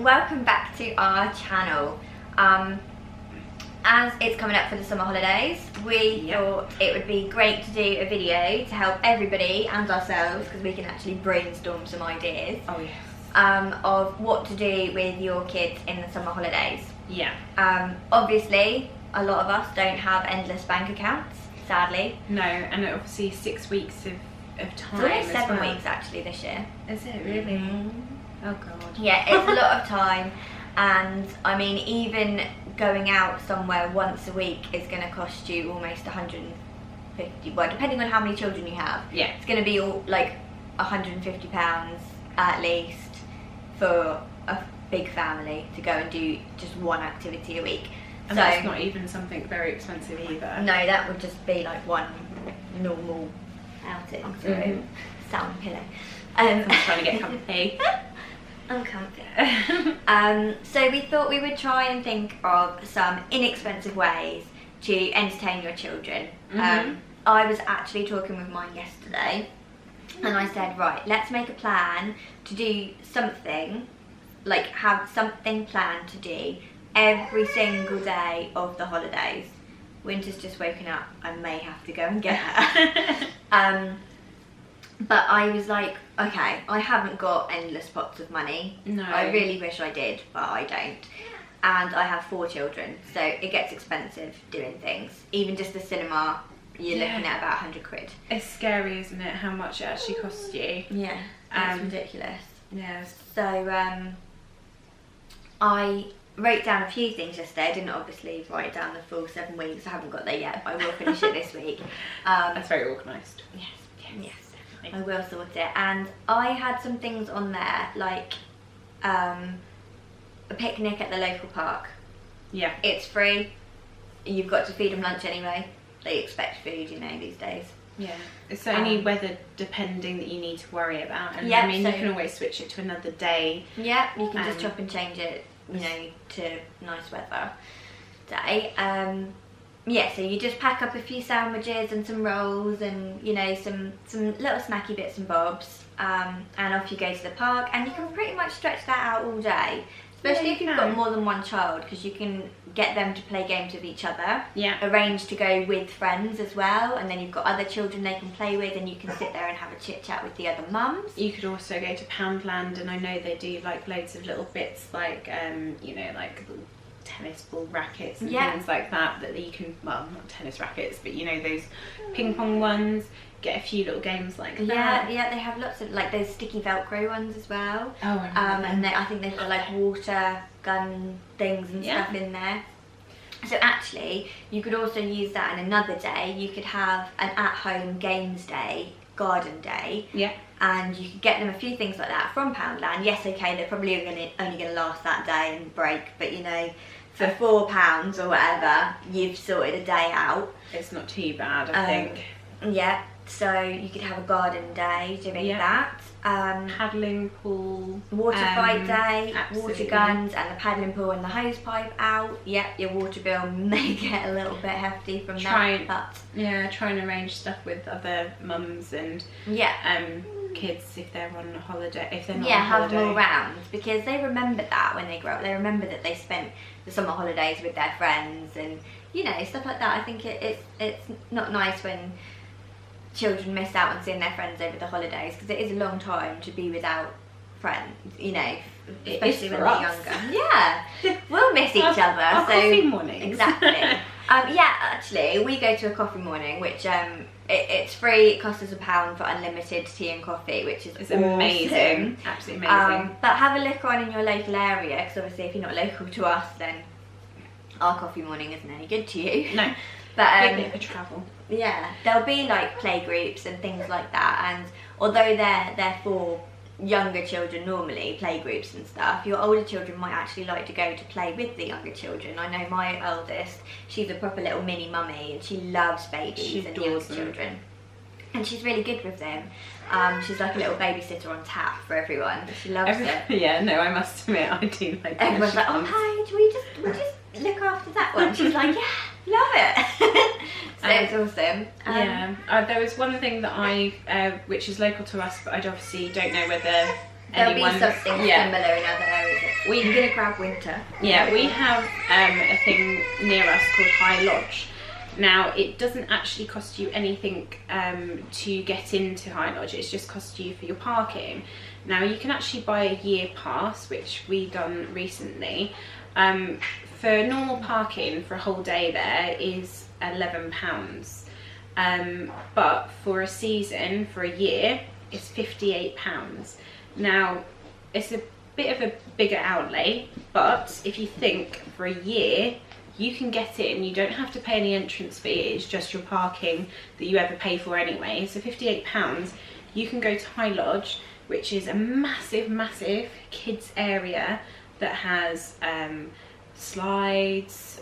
welcome back to our channel. As it's coming up for the summer holidays, we thought it would be great to do a video to help everybody and ourselves, because we can actually brainstorm some ideas of what to do with your kids in the summer holidays. Obviously a lot of us don't have endless bank accounts, sadly. No, and obviously 6 weeks of time. It's only 7 weeks actually this year. Is it really? Oh god. Yeah, it's a lot of time, and I mean, even going out somewhere once a week is going to cost you almost 150, well, depending on how many children you have. It's going to be all like £150 at least for a big family to go and do just one activity a week. And so that's not even something very expensive either. No, that would just be like one normal outing. So sound pillow. I'm trying to get comfy. I'm comfy. So we thought we would try and think of some inexpensive ways to entertain your children. I was actually talking with mine yesterday, and I said, right, let's make a plan to do something, like have something planned to do every single day of the holidays. Winter's just woken up, I may have to go and get her. But I was like, okay, I haven't got endless pots of money. No. I really wish I did, but I don't. And I have 4 children, so it gets expensive doing things. Even just the cinema, you're looking at about 100 quid. It's scary, isn't it, how much it actually costs you? Yeah, it's ridiculous. Yeah. So I wrote down a few things yesterday. I didn't obviously write down the full 7 weeks. I haven't got there yet, but I will finish it this week. That's very organised. Yes. I will sort it. And I had some things on there, like a picnic at the local park. Yeah. It's free. You've got to feed them lunch anyway. They expect food, you know, these days. Yeah. It's only weather depending that you need to worry about. And I mean, so you can always switch it to another day. Yeah, you can just chop and change it, you know, to nice weather day. Yeah, so you just pack up a few sandwiches and some rolls and, you know, some little snacky bits and bobs, and off you go to the park, and you can pretty much stretch that out all day, especially if you've got more than one child, because you can get them to play games with each other, arrange to go with friends as well, and then you've got other children they can play with, and you can sit there and have a chit chat with the other mums. You could also go to Poundland, and I know they do like loads of little bits, like you know, like tennis ball rackets and things like that you can, well, not tennis rackets, but you know, those ping pong ones. Get a few little games like that. Yeah, they have lots of like those sticky Velcro ones as well. Oh, and I think they've got like water gun things and stuff in there. So actually, you could also use that in another day. You could have an at-home games day, garden day. Yeah. And you could get them a few things like that from Poundland. Yes, okay, they're probably only going to last that day and break, but you know, for £4 or whatever, you've sorted a day out. It's not too bad, I think. Yeah, so you could have a garden day doing that. Paddling pool. Water fight day, water guns, and the paddling pool and the hose pipe out. Yep, your water bill may get a little bit hefty from that, but... Yeah, try and arrange stuff with other mums and kids if they're on holiday, if they're not on holiday. Have them all round, because they remember that when they grow up. They remember that they spent the summer holidays with their friends and, you know, stuff like that. I think it's not nice when children miss out on seeing their friends over the holidays, because it is a long time to be without friends, you know, especially when they're younger. Yeah, we'll miss each other. Our coffee mornings. Exactly. Yeah, actually, we go to a coffee morning, which it's free. It costs us £1 for unlimited tea and coffee, which is awesome. Amazing, absolutely amazing. But have a look on in your local area, because obviously if you're not local to us, then our coffee morning isn't any good to you. No. But big bit of travel. Yeah, there'll be like play groups and things like that, and although they're for younger children normally, play groups and stuff, your older children might actually like to go to play with the younger children. I know my eldest, she's a proper little mini mummy, and she loves babies and young children, and she's really good with them. She's like a little babysitter on tap for everyone. She loves it. Yeah, no, I must admit, I do like it. Everyone's like, oh hi, we just look after that one. She's like, yeah, love it. So it's awesome. There was one thing that which is local to us, but I obviously don't know whether there'll be something similar in other areas. I'm going to grab winter. Yeah, we have a thing near us called High Lodge. Now, it doesn't actually cost you anything to get into High Lodge, it's just cost you for your parking. Now, you can actually buy a year pass, which we done recently. For normal parking for a whole day there is £11. But for a season, for a year, it's £58. Now, it's a bit of a bigger outlay, but if you think for a year, you can get in, you don't have to pay any entrance fee, it's just your parking that you ever pay for anyway. So £58, you can go to High Lodge, which is a massive kids area that has slides,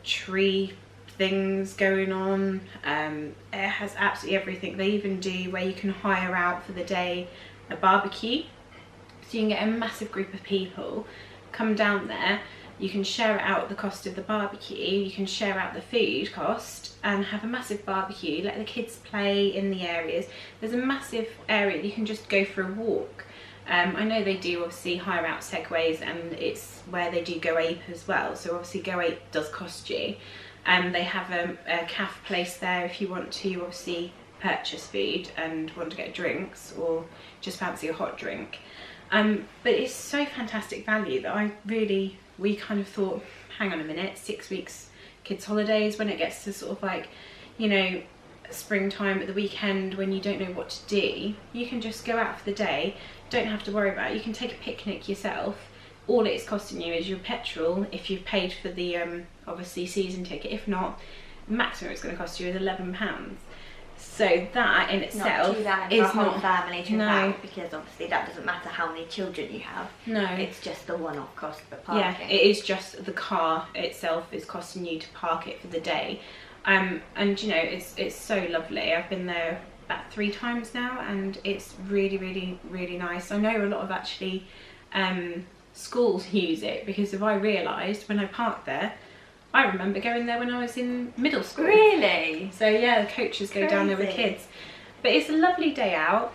tree things going on. It has absolutely everything. They even do where you can hire out for the day a barbecue, so you can get a massive group of people come down there. You can share out the cost of the barbecue, you can share out the food cost and have a massive barbecue, let the kids play in the areas. There's a massive area that you can just go for a walk. I know they do obviously hire out segways, and it's where they do Go Ape as well, so obviously Go Ape does cost you. They have a cafe place there if you want to obviously purchase food and want to get drinks or just fancy a hot drink. But it's so fantastic value that we kind of thought, hang on a minute, 6 weeks kids holidays, when it gets to sort of like, you know, springtime at the weekend when you don't know what to do, you can just go out for the day, don't have to worry about it. You can take a picnic yourself. All it's costing you is your petrol if you've paid for the obviously season ticket. If not, maximum it's going to cost you is £11. So that in itself not too bad is for a whole not family trip out, because obviously that doesn't matter how many children you have. No, it's just the one-off cost for parking. Yeah, it is just the car itself is costing you to park it for the day. And you know, it's so lovely. I've been there about 3 times now, and it's really nice. I know a lot of actually schools use it, because if I realised when I parked there, I remember going there when I was in middle school. Really? So yeah, the coaches go down there with kids. But it's a lovely day out.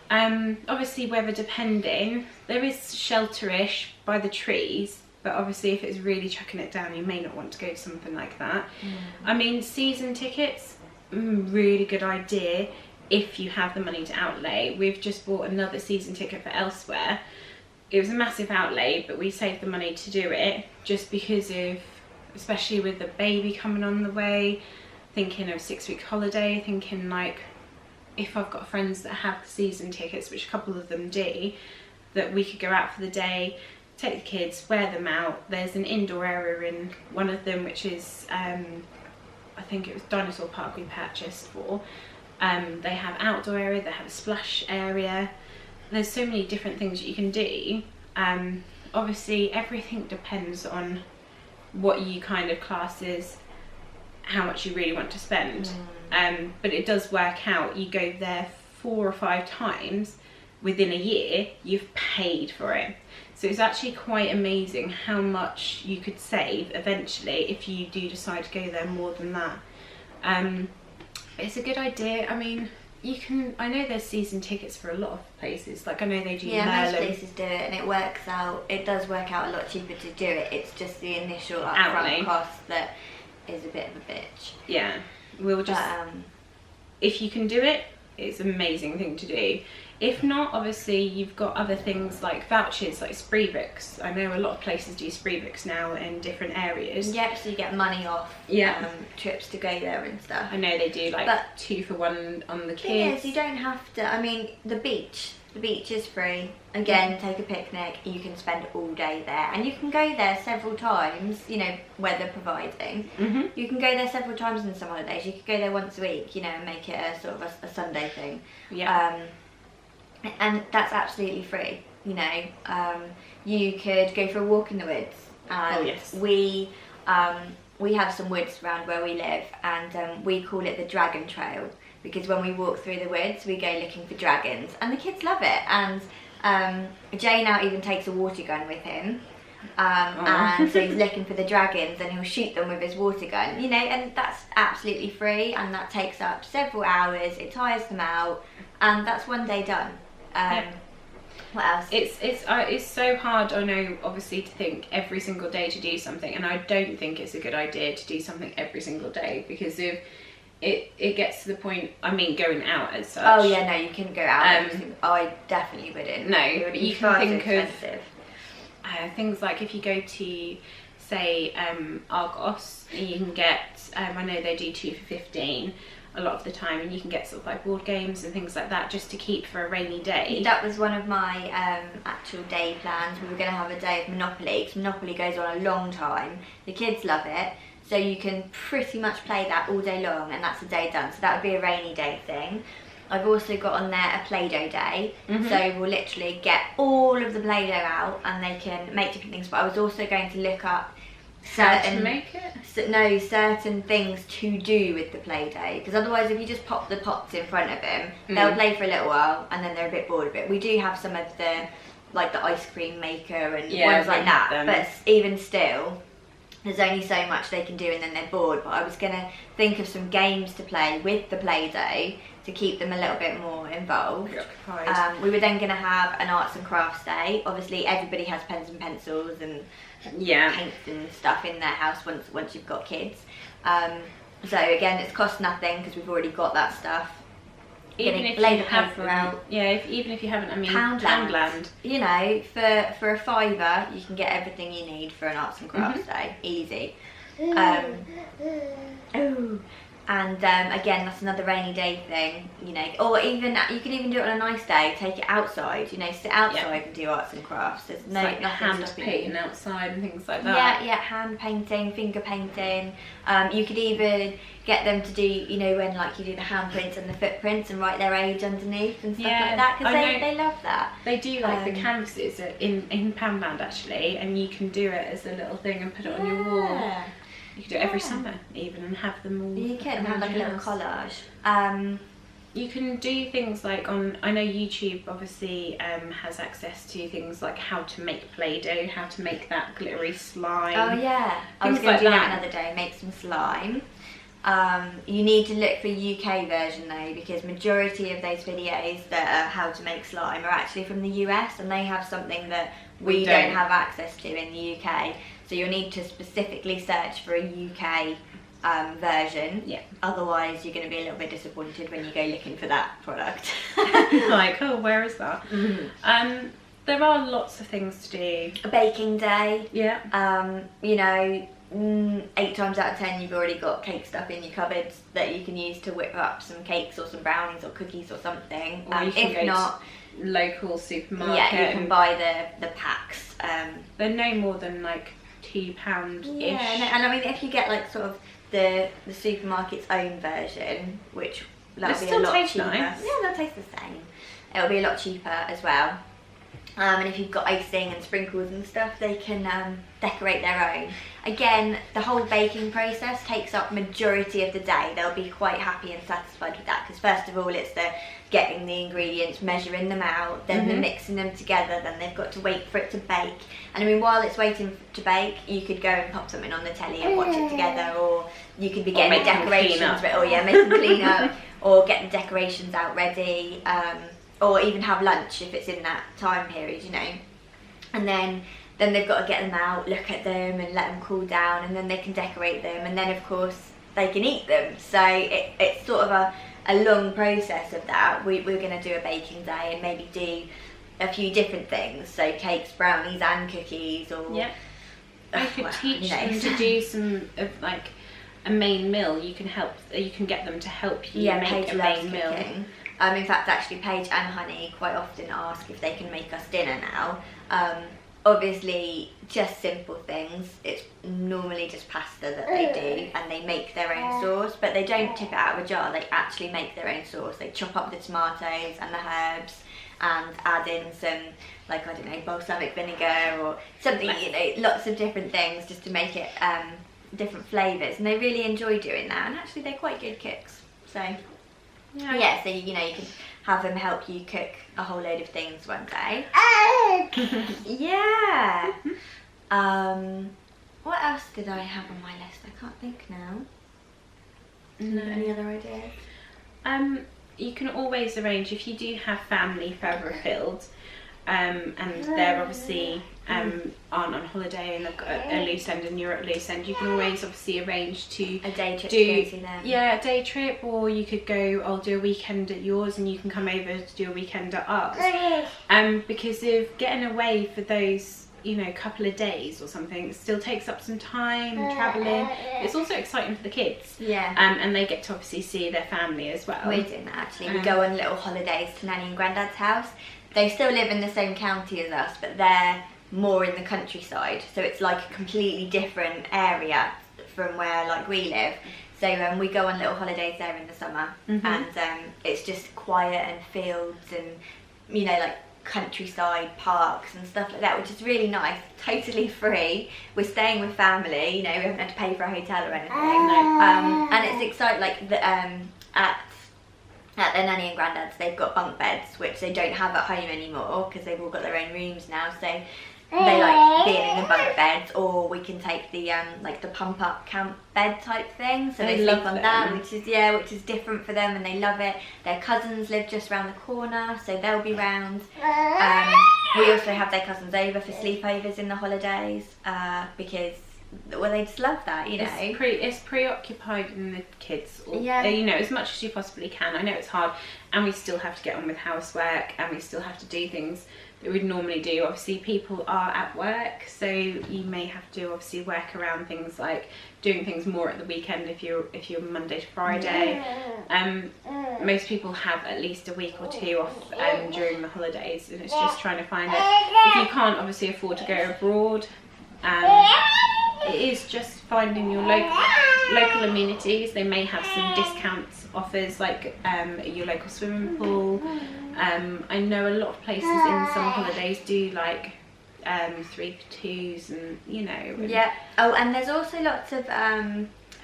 Obviously weather depending. There is shelterish by the trees, but obviously if it's really chucking it down, you may not want to go to something like that. I mean, season tickets, really good idea if you have the money to outlay. We've just bought another season ticket for elsewhere. It was a massive outlay, but we saved the money to do it just because of, especially with the baby coming on the way, thinking of 6-week holiday, thinking like, if I've got friends that have season tickets, which a couple of them do, that we could go out for the day, take the kids, wear them out. There's an indoor area in one of them, which is, I think it was Dinosaur Park we purchased for. They have outdoor area, they have a splash area. There's so many different things that you can do. Obviously everything depends on what you kind of class as how much you really want to spend. But it does work out. You go there 4 or 5 times within a year, you've paid for it. So it's actually quite amazing how much you could save eventually if you do decide to go there more than that. It's a good idea. I mean, you can, I know there's season tickets for a lot of places, like I know they do most places do it, and it does work out a lot cheaper to do it. It's just the initial upfront cost that is a bit of a bitch. Yeah, we'll just, if you can do it, it's an amazing thing to do. If not, obviously you've got other things like vouchers, like spree books. I know a lot of places do spree books now in different areas. Yep, so you get money off trips to go there and stuff. I know they do like 2 for 1 on the kids. Yes, you don't have to. I mean, the beach is free. Again, take a picnic. You can spend all day there, and you can go there several times. You know, weather providing. You can go there several times in some holidays. You could go there once a week. You know, and make it a sort of a Sunday thing. Yeah. And that's absolutely free. You know, you could go for a walk in the woods. We have some woods around where we live, and we call it the Dragon Trail, because when we walk through the woods, we go looking for dragons, and the kids love it. And Jay now even takes a water gun with him, and so he's looking for the dragons, and he'll shoot them with his water gun. You know, and that's absolutely free, and that takes up several hours. It tires them out, and that's one day done. What else? It's so hard, I know, obviously, to think every single day to do something, and I don't think it's a good idea to do something every single day, because if it gets to the point, I mean, going out as such. Oh yeah, no, you can go out. I definitely wouldn't. No, but you can think expensive. of things like if you go to, say, Argos, you can get, I know they do 2 for 15 a lot of the time, and you can get sort of like board games and things like that just to keep for a rainy day. That was one of my actual day plans. We were going to have a day of Monopoly, because Monopoly goes on a long time. The kids love it, so you can pretty much play that all day long, and that's a day done. So that would be a rainy day thing. I've also got on there a Play-Doh day, so we'll literally get all of the Play-Doh out and they can make different things. But I was also going to look up How to make it? certain things to do with the Play-Doh, because otherwise if you just pop the pots in front of them, they'll play for a little while and then they're a bit bored of it. We do have some of the, like the ice cream maker and ones like that, but even still, there's only so much they can do and then they're bored. But I was going to think of some games to play with the Play-Doh to keep them a little bit more involved. We were then going to have an arts and crafts day. Obviously everybody has pens and pencils and paints and stuff in their house once you've got kids. So again, it's cost nothing because we've already got that stuff. Even if lay you the paper out. Even if you haven't, I mean, Poundland. You know, for a £5 you can get everything you need for an arts and crafts day. Easy. And again, that's another rainy day thing, you know, or even you can even do it on a nice day. Take it outside, you know, sit outside and do arts and crafts. There's nothing hand painting outside and things like that. Yeah, hand painting, finger painting. You could even get them to do, you know, when like you do the handprints and the footprints and write their age underneath and stuff like that, because they love that. They do like the canvases in Poundland actually, and you can do it as a little thing and put it on your wall. You can do it every summer even and have them all. You can have like a little collage. You can do things like I know YouTube obviously has access to things like how to make Play-Doh, how to make that glittery slime. Oh yeah, I was going to do that another day, make some slime. You need to look for UK version though, because majority of those videos that are how to make slime are actually from the US, and they have something that we don't have access to in the UK. So you'll need to specifically search for a UK version. Yeah. Otherwise, you're going to be a little bit disappointed when you go looking for that product. Like, oh, where is that? There are lots of things to do. A baking day. Yeah. You know, 8 times out of 10 you've already got cake stuff in your cupboards that you can use to whip up some cakes or some brownies or cookies or something. Or you can go to local supermarket. Yeah, you can buy the packs. They're no more than like £2-ish. Yeah, and I mean if you get like sort of the supermarket's own version, which that'll be a lot cheaper. Nice. Yeah, they'll taste the same. It'll be a lot cheaper as well. And if you've got icing and sprinkles and stuff, they can decorate their own. Again, the whole baking process takes up majority of the day. They'll be quite happy and satisfied with that, because first of all it's the getting the ingredients, measuring them out, then the mixing them together, then they've got to wait for it to bake. And I mean, while it's waiting to bake, you could go and pop something on the telly and watch it together, or you could be getting the decorations, make them clean up, or get the decorations out ready. Or even have lunch if it's in that time period, you know. And then they've got to get them out, look at them and let them cool down, and then they can decorate them, and then of course they can eat them. So it's sort of a long process of that. We're going to do a baking day and maybe do a few different things, so cakes, brownies and cookies, or... Yeah. I could teach them to do some of like a main meal. You can get them to help you make a main meal. In fact, actually, Paige and Honey quite often ask if they can make us dinner now. Obviously, just simple things. It's normally just pasta that they do, and they make their own sauce, but they don't tip it out of a jar. They actually make their own sauce. They chop up the tomatoes and the herbs and add in some, like, I don't know, balsamic vinegar or something, you know, lots of different things just to make it different flavours. And they really enjoy doing that, and actually they're quite good cooks. So... yeah, so you know, you can have them help you cook a whole load of things one day. Yeah. What else did I have on my list? I can't think now. No. Any other ideas? You can always arrange, if you do have family further afield, and they're obviously aren't on holiday and they've got a loose end and you're at loose end, you can always obviously arrange to a day trip do to go see them. Yeah, a day trip, or you could go, I'll do a weekend at yours and you can come over to do a weekend at ours. Because of getting away for those, you know, couple of days or something, it still takes up some time travelling. It's also exciting for the kids. Yeah. And they get to obviously see their family as well. We're doing that actually. We go on little holidays to Nanny and Grandad's house. They still live in the same county as us, but they're more in the countryside, so it's like a completely different area from where like we live. So we go on little holidays there in the summer, and it's just quiet and fields and, you know, like countryside parks and stuff like that, which is really nice. Totally free. We're staying with family, you know, we haven't had to pay for a hotel or anything. And it's exciting, like at their Nanny and Grandad's, they've got bunk beds, which they don't have at home anymore because they've all got their own rooms now. So they like being in the bunk beds, or we can take the like the pump up camp bed type thing. So they sleep on that, which is different for them, and they love it. Their cousins live just around the corner, so they'll be round. We also have their cousins over for sleepovers in the holidays because, well, they just love that, you know. It's preoccupied in the kids, you know, as much as you possibly can. I know it's hard, and we still have to get on with housework, and we still have to do things that we'd normally do. Obviously, people are at work, so you may have to obviously work around things like doing things more at the weekend if you're Monday to Friday. Most people have at least a week or two off during the holidays, and it's just trying to find it. If you can't obviously afford to go abroad, it is just finding your local amenities. They may have some discounts offers, like your local swimming pool. I know a lot of places in summer holidays do like 3 for 2s, and you know. Oh, and there's also lots of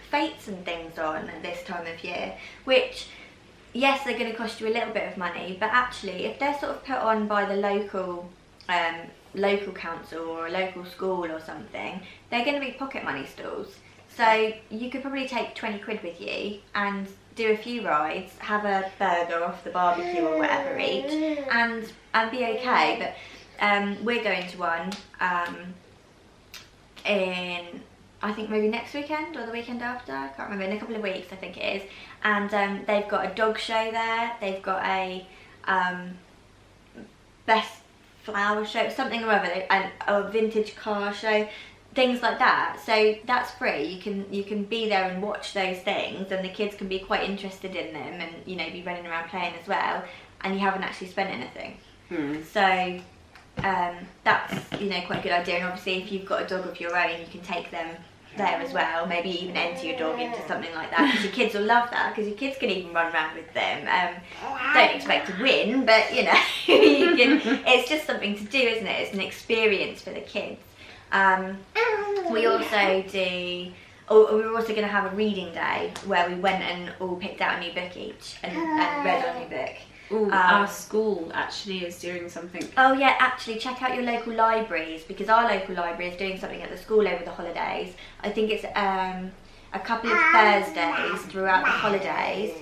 fetes and things on at this time of year, which, yes, they're going to cost you a little bit of money, but actually if they're sort of put on by the local council or a local school or something, they're going to be pocket money stalls. So you could probably take 20 quid with you and do a few rides, have a burger off the barbecue or whatever each, and be okay. But we're going to one in, I think maybe next weekend or the weekend after, I can't remember, in a couple of weeks I think it is. And they've got a dog show there, they've got a best flower show, something or other, and a vintage car show, things like that. So that's free. You can be there and watch those things, and the kids can be quite interested in them, and, you know, be running around playing as well, and you haven't actually spent anything. So that's, you know, quite a good idea. And obviously if you've got a dog of your own, you can take them there as well, maybe even enter your dog into something like that, because your kids will love that, because your kids can even run around with them. Don't expect to win, but you know, you can, it's just something to do, isn't it? It's an experience for the kids. We also do, we're also going to have a reading day where we went and all picked out a new book each and read a new book. Our school actually is doing something. Oh yeah, actually check out your local libraries, because our local library is doing something at the school over the holidays. I think it's a couple of Thursdays throughout the holidays.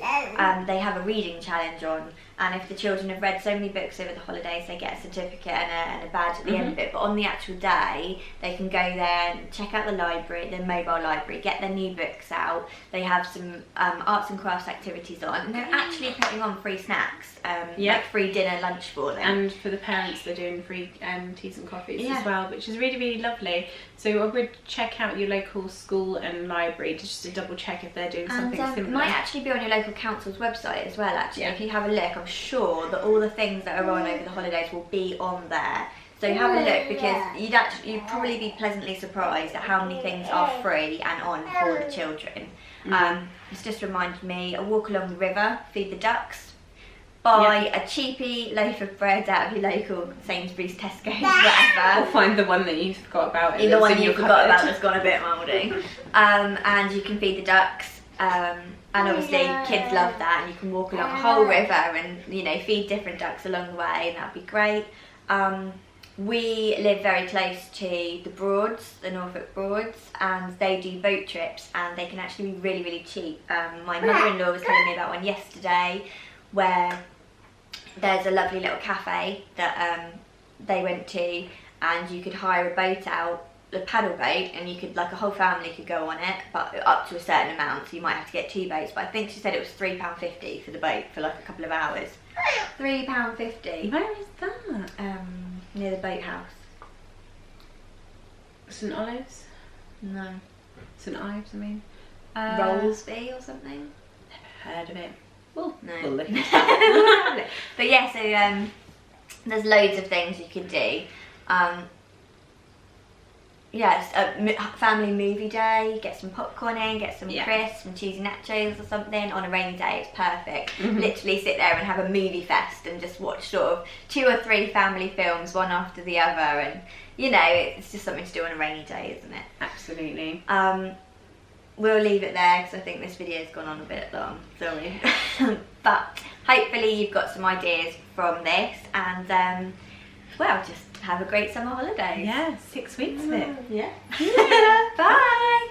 They have a reading challenge on, and if the children have read so many books over the holidays, they get a certificate and a badge at the end of it. But on the actual day, they can go there and check out the library, the mobile library, get their new books out. They have some arts and crafts activities on, and they're actually putting on free snacks, like free dinner, lunch for them. And for the parents, they're doing free teas and coffees as well, which is really, really lovely. So I would check out your local school and library just to double check if they're doing something similar. It might actually be on your local council's website as well, actually. If you have a look, I'm sure that all the things that are on over the holidays will be on there. So have a look, because you'd probably be pleasantly surprised at how many things are free and on for the children. It's just reminded me, a walk along the river, feed the ducks, buy a cheapy loaf of bread out of your local Sainsbury's, Tesco's, whatever. Or find the one that you forgot about. The one you forgot about that's gone a bit mouldy. And you can feed the ducks. And obviously kids love that, and you can walk along the whole river and, you know, feed different ducks along the way, and that'd be great. We live very close to the Broads, the Norfolk Broads, and they do boat trips, and they can actually be really, really cheap. My mother-in-law was telling me about one yesterday where there's a lovely little cafe that they went to, and you could hire a boat out, a paddle boat, and you could, like, a whole family could go on it, but up to a certain amount, so you might have to get 2 boats. But I think she said it was £3.50 for the boat for like a couple of hours. £3.50. Where is that? Near the boathouse. St Olives? No. St Ives, I mean. Rollsby or something? Never heard of it. Well, no. We'll look into that. But yeah, so there's loads of things you can do. Yeah, it's a family movie day, get some popcorn in, get some crisps, some cheesy nachos or something. On a rainy day, it's perfect. Literally sit there and have a movie fest and just watch sort of 2 or 3 family films, one after the other, and you know, it's just something to do on a rainy day, isn't it? Absolutely. We'll leave it there because I think this video's gone on a bit long, sorry. But hopefully you've got some ideas from this, and well, just have a great summer holiday. Yeah, 6 weeks of it. Yeah. Bye.